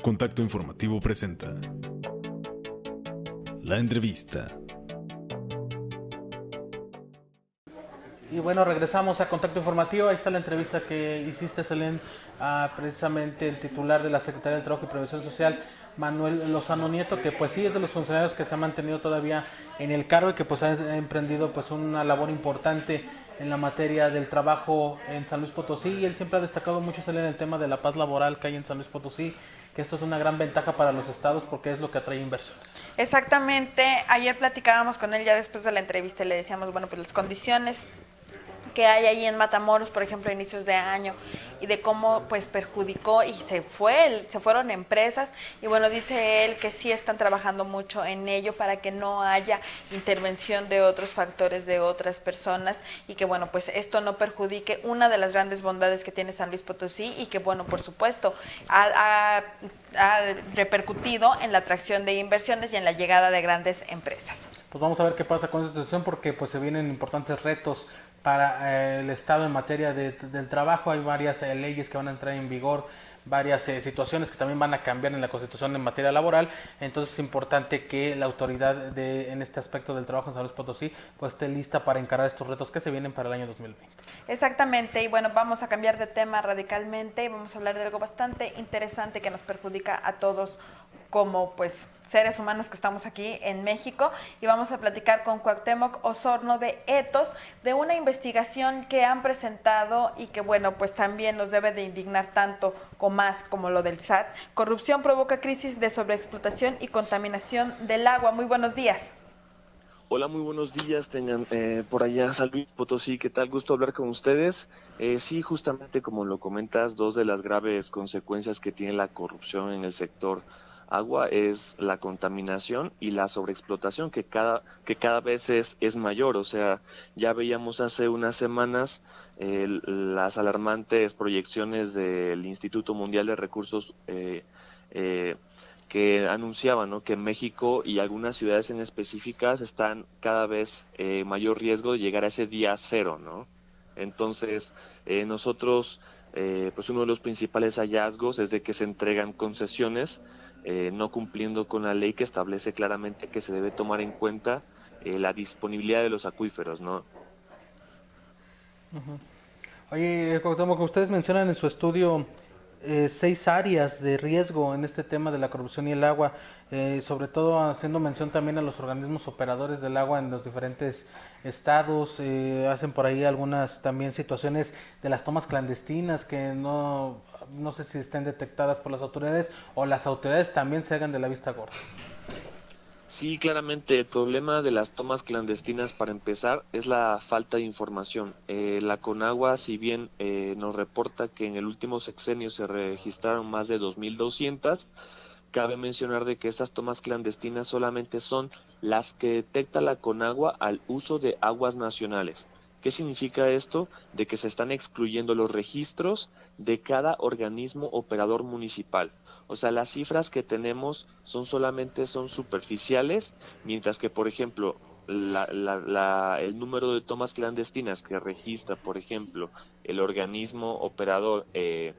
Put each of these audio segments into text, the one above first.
Contacto Informativo presenta la entrevista. Y bueno, regresamos a Contacto Informativo. Ahí está la entrevista que hiciste, Selene, a precisamente el titular de la Secretaría del Trabajo y Previsión Social, Manuel Lozano Nieto, que pues sí es de los funcionarios que se ha mantenido todavía en el cargo y que pues ha emprendido pues una labor importante en la materia del trabajo en San Luis Potosí. Y él siempre ha destacado mucho, Selene, el tema de la paz laboral que hay en San Luis Potosí, que esto es una gran ventaja para los estados porque es lo que atrae inversiones. Exactamente, ayer platicábamos con él ya después de la entrevista y le decíamos, bueno, pues las condiciones que hay ahí en Matamoros, por ejemplo, a inicios de año, y de cómo pues perjudicó y se fueron empresas, y bueno, dice él que sí están trabajando mucho en ello para que no haya intervención de otros factores de otras personas, y que bueno, pues esto no perjudique una de las grandes bondades que tiene San Luis Potosí, y que bueno, por supuesto, ha repercutido en la atracción de inversiones y en la llegada de grandes empresas. Pues vamos a ver qué pasa con esta situación porque pues se vienen importantes retos para el Estado en materia del trabajo. Hay varias leyes que van a entrar en vigor, varias situaciones que también van a cambiar en la Constitución en materia laboral. Entonces es importante que la autoridad en este aspecto del trabajo en San Luis Potosí pues esté lista para encarar estos retos que se vienen para el año 2020. Exactamente, y bueno, vamos a cambiar de tema radicalmente y vamos a hablar de algo bastante interesante que nos perjudica a todos como pues seres humanos que estamos aquí en México, y vamos a platicar con Cuauhtémoc Osorno de Ethos, de una investigación que han presentado y que bueno, pues también los debe de indignar tanto o más como lo del SAT. Corrupción provoca crisis de sobreexplotación y contaminación del agua. Muy buenos días. Hola, muy buenos días, tengan por allá San Luis Potosí, ¿qué tal? Gusto hablar con ustedes. Sí, justamente como lo comentas, dos de las graves consecuencias que tiene la corrupción en el sector agua es la contaminación y la sobreexplotación que cada vez es mayor. O sea, ya veíamos hace unas semanas las alarmantes proyecciones del Instituto Mundial de Recursos eh, que anunciaban, ¿no?, que México y algunas ciudades en específicas están cada vez mayor riesgo de llegar a ese día cero, ¿no? Entonces, nosotros, pues uno de los principales hallazgos es de que se entregan concesiones no cumpliendo con la ley que establece claramente que se debe tomar en cuenta la disponibilidad de los acuíferos, ¿no? Oye, Cuauhtémoc, ustedes mencionan en su estudio 6 áreas de riesgo en este tema de la corrupción y el agua, sobre todo haciendo mención también a los organismos operadores del agua en los diferentes estados. Hacen por ahí algunas también situaciones de las tomas clandestinas que no sé si estén detectadas por las autoridades o las autoridades también se hagan de la vista gorda. Sí, claramente el problema de las tomas clandestinas, para empezar, es la falta de información. La Conagua, si bien nos reporta que en el último sexenio se registraron más de 2.200, cabe mencionar de que estas tomas clandestinas solamente son las que detecta la Conagua al uso de aguas nacionales. ¿Qué significa esto? De que se están excluyendo los registros de cada organismo operador municipal. O sea, las cifras que tenemos son superficiales, mientras que, por ejemplo, el número de tomas clandestinas que registra, por ejemplo, el organismo operador de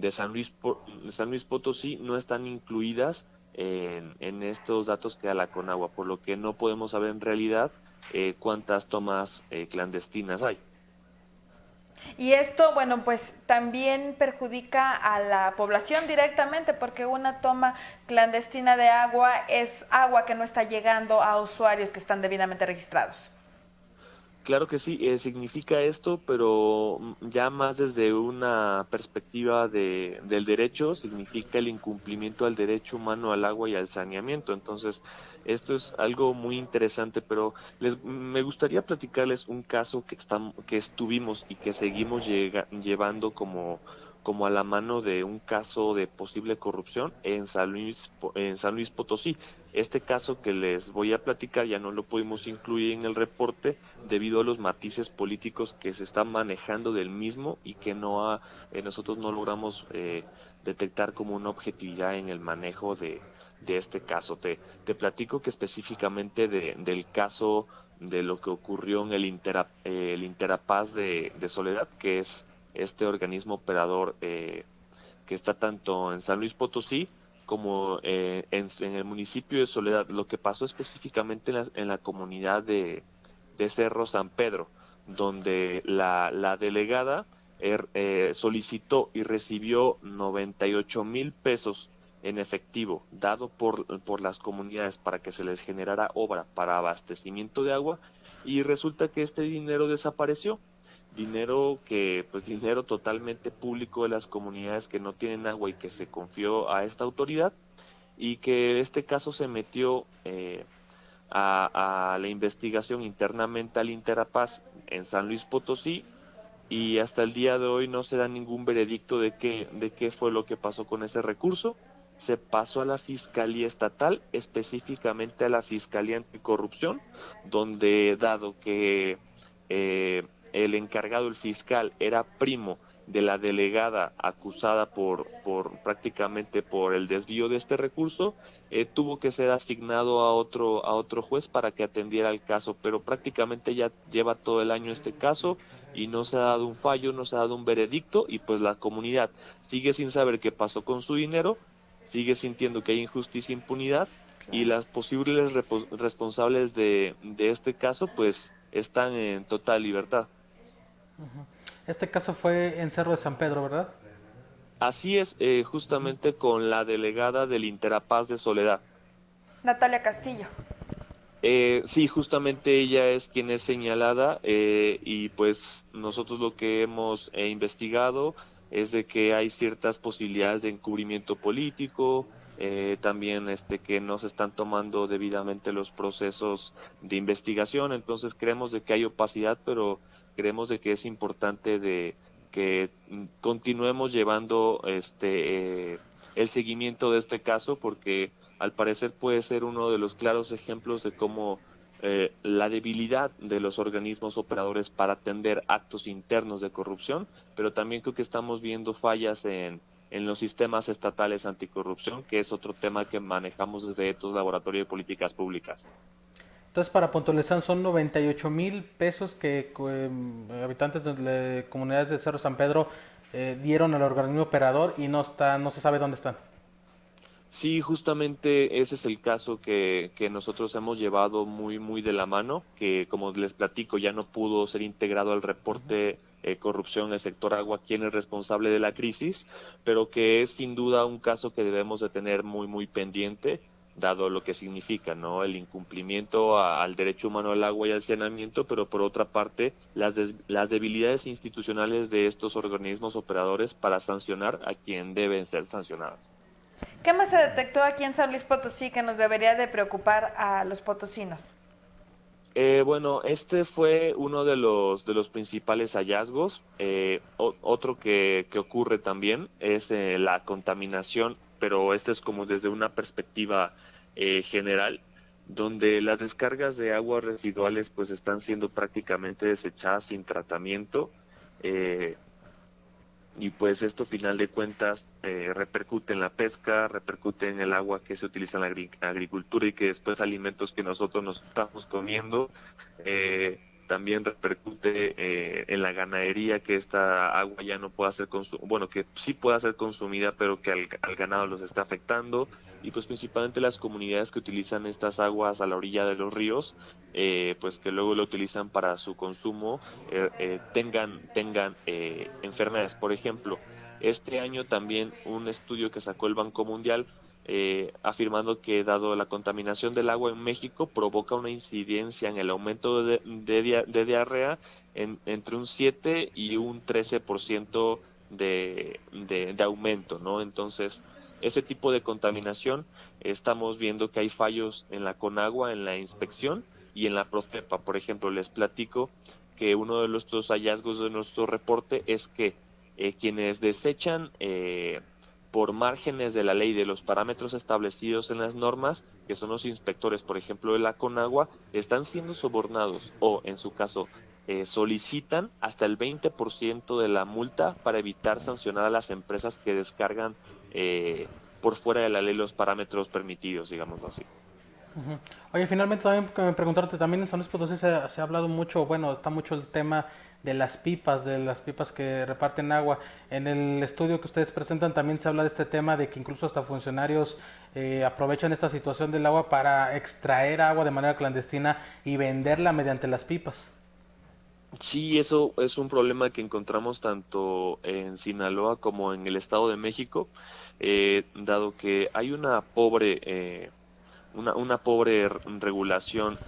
San Luis Potosí no están incluidas en estos datos que da la Conagua, por lo que no podemos saber en realidad cuántas tomas clandestinas hay. Y esto, bueno, pues también perjudica a la población directamente porque una toma clandestina de agua es agua que no está llegando a usuarios que están debidamente registrados. Claro que sí, significa esto, pero ya más desde una perspectiva del derecho, significa el incumplimiento al derecho humano al agua y al saneamiento. Entonces, esto es algo muy interesante, pero me gustaría platicarles un caso que estuvimos y que seguimos llevando como a la mano de un caso de posible corrupción en San Luis Potosí. Este caso que les voy a platicar ya no lo pudimos incluir en el reporte debido a los matices políticos que se están manejando del mismo y que nosotros no logramos detectar como una objetividad en el manejo de este caso. Te platico que específicamente del caso de lo que ocurrió en el Interapaz de Soledad, que es este organismo operador que está tanto en San Luis Potosí como en el municipio de Soledad. Lo que pasó específicamente en la comunidad de Cerro San Pedro, donde la delegada solicitó y recibió 98,000 pesos en efectivo dado por las comunidades para que se les generara obra para abastecimiento de agua, y resulta que este dinero desapareció. Dinero totalmente público de las comunidades que no tienen agua y que se confió a esta autoridad, y que este caso se metió a la investigación internamente al Interapaz en San Luis Potosí, y hasta el día de hoy no se da ningún veredicto de qué fue lo que pasó con ese recurso. Se pasó a la Fiscalía Estatal, específicamente a la Fiscalía Anticorrupción, donde dado que el encargado, el fiscal, era primo de la delegada acusada por prácticamente por el desvío de este recurso, tuvo que ser asignado a otro juez para que atendiera el caso, pero prácticamente ya lleva todo el año este caso y no se ha dado un fallo, no se ha dado un veredicto, y pues la comunidad sigue sin saber qué pasó con su dinero, sigue sintiendo que hay injusticia e impunidad, y las posibles responsables de este caso pues están en total libertad. Este caso fue en Cerro de San Pedro, ¿verdad? Así es, justamente con la delegada del Interapaz de Soledad. Natalia Castillo. Sí, justamente ella es quien es señalada, y pues nosotros lo que hemos investigado es de que hay ciertas posibilidades de encubrimiento político, también que no se están tomando debidamente los procesos de investigación. Entonces creemos de que hay opacidad, pero creemos de que es importante de que continuemos llevando el seguimiento de este caso, porque al parecer puede ser uno de los claros ejemplos de cómo la debilidad de los organismos operadores para atender actos internos de corrupción, pero también creo que estamos viendo fallas en los sistemas estatales anticorrupción, que es otro tema que manejamos desde Etos Laboratorio de Políticas Públicas. Entonces, para puntualizar, son 98,000 pesos que habitantes de comunidades de Cerro San Pedro dieron al organismo operador y no se sabe dónde están. Sí, justamente ese es el caso que nosotros hemos llevado muy, muy de la mano, que como les platico ya no pudo ser integrado al reporte corrupción en el sector agua, quién es responsable de la crisis, pero que es sin duda un caso que debemos de tener muy, muy pendiente, dado lo que significa, ¿no? El incumplimiento al derecho humano al agua y al saneamiento, pero por otra parte las debilidades institucionales de estos organismos operadores para sancionar a quien deben ser sancionados. ¿Qué más se detectó aquí en San Luis Potosí que nos debería de preocupar a los potosinos? Bueno, este fue uno de los principales hallazgos. Otro que ocurre también es la contaminación, pero este es como desde una perspectiva general, donde las descargas de aguas residuales pues están siendo prácticamente desechadas sin tratamiento. Y pues esto, final de cuentas, repercute en la pesca, repercute en el agua que se utiliza en la agricultura y que después alimentos que nosotros nos estamos comiendo. También repercute en la ganadería, que esta agua ya no pueda ser bueno, que sí pueda ser consumida, pero que al ganado los está afectando. Y pues principalmente las comunidades que utilizan estas aguas a la orilla de los ríos, pues que luego lo utilizan para su consumo, tengan enfermedades. Por ejemplo, este año también un estudio que sacó el Banco Mundial, afirmando que dado la contaminación del agua en México provoca una incidencia en el aumento de diarrea entre un 7 y un 13% de aumento, ¿no? Entonces, ese tipo de contaminación, estamos viendo que hay fallos en la Conagua, en la inspección y en la Profepa. Por ejemplo, les platico que uno de nuestros hallazgos de nuestro reporte es que quienes desechan por márgenes de la ley, de los parámetros establecidos en las normas, que son los inspectores, por ejemplo, de la Conagua, están siendo sobornados o, en su caso, solicitan hasta el 20% de la multa para evitar sancionar a las empresas que descargan por fuera de la ley los parámetros permitidos, digámoslo así. Oye, finalmente también preguntarte, también en San Luis Potosí se ha hablado mucho, bueno, está mucho el tema de las pipas que reparten agua. En el estudio que ustedes presentan también se habla de este tema, de que incluso hasta funcionarios aprovechan esta situación del agua para extraer agua de manera clandestina y venderla mediante las pipas. Sí, eso es un problema que encontramos tanto en Sinaloa como en el Estado de México, dado que hay una pobre regulación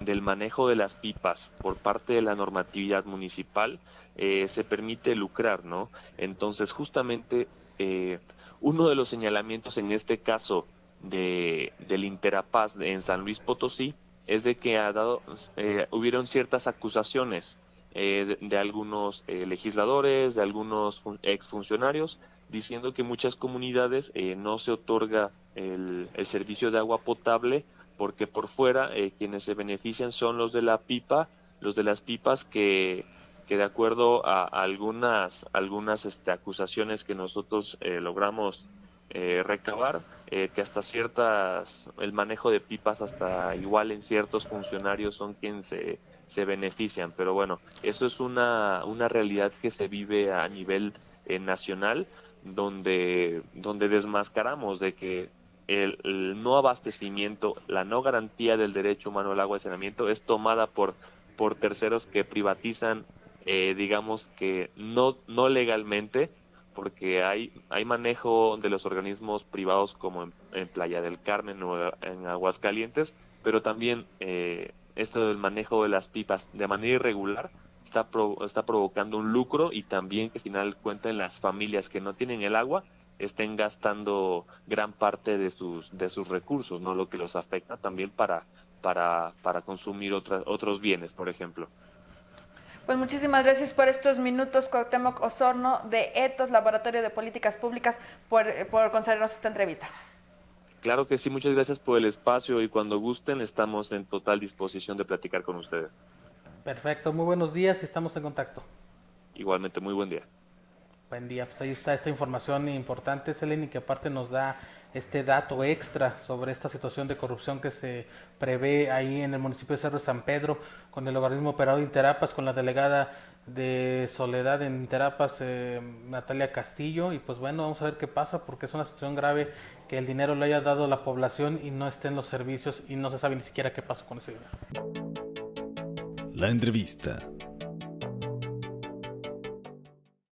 del manejo de las pipas por parte de la normatividad municipal. Se permite lucrar, ¿no? Entonces, justamente uno de los señalamientos en este caso del Interapaz en San Luis Potosí es de que hubieron ciertas acusaciones de algunos legisladores, de algunos exfuncionarios, diciendo que muchas comunidades no se otorga el servicio de agua potable porque por fuera quienes se benefician son los de la pipa, los de las pipas que de acuerdo a algunas acusaciones que nosotros logramos recabar, que hasta el manejo de pipas hasta igual en ciertos funcionarios son quienes se benefician, pero bueno, eso es una realidad que se vive a nivel nacional, donde desmascaramos de que el no abastecimiento, la no garantía del derecho humano al agua y saneamiento es tomada por terceros que privatizan, digamos que no legalmente, porque hay manejo de los organismos privados como en Playa del Carmen o en Aguascalientes, pero también esto del manejo de las pipas de manera irregular está provocando un lucro, y también que al final cuentan las familias que no tienen el agua estén gastando gran parte de sus recursos, no, lo que los afecta también para consumir otros bienes, por ejemplo. Pues muchísimas gracias por estos minutos, Cuauhtémoc Osorno, de ETOS, Laboratorio de Políticas Públicas, por concedernos esta entrevista. Claro que sí, muchas gracias por el espacio, y cuando gusten estamos en total disposición de platicar con ustedes. Perfecto, muy buenos días y estamos en contacto. Igualmente, muy buen día. Buen día, pues ahí está esta información importante, Selene, y que aparte nos da este dato extra sobre esta situación de corrupción que se prevé ahí en el municipio de Cerro de San Pedro, con el organismo operador Interapas, con la delegada de Soledad en Interapas, Natalia Castillo, y pues bueno, vamos a ver qué pasa, porque es una situación grave que el dinero le haya dado a la población y no esté en los servicios y no se sabe ni siquiera qué pasó con ese dinero. La entrevista.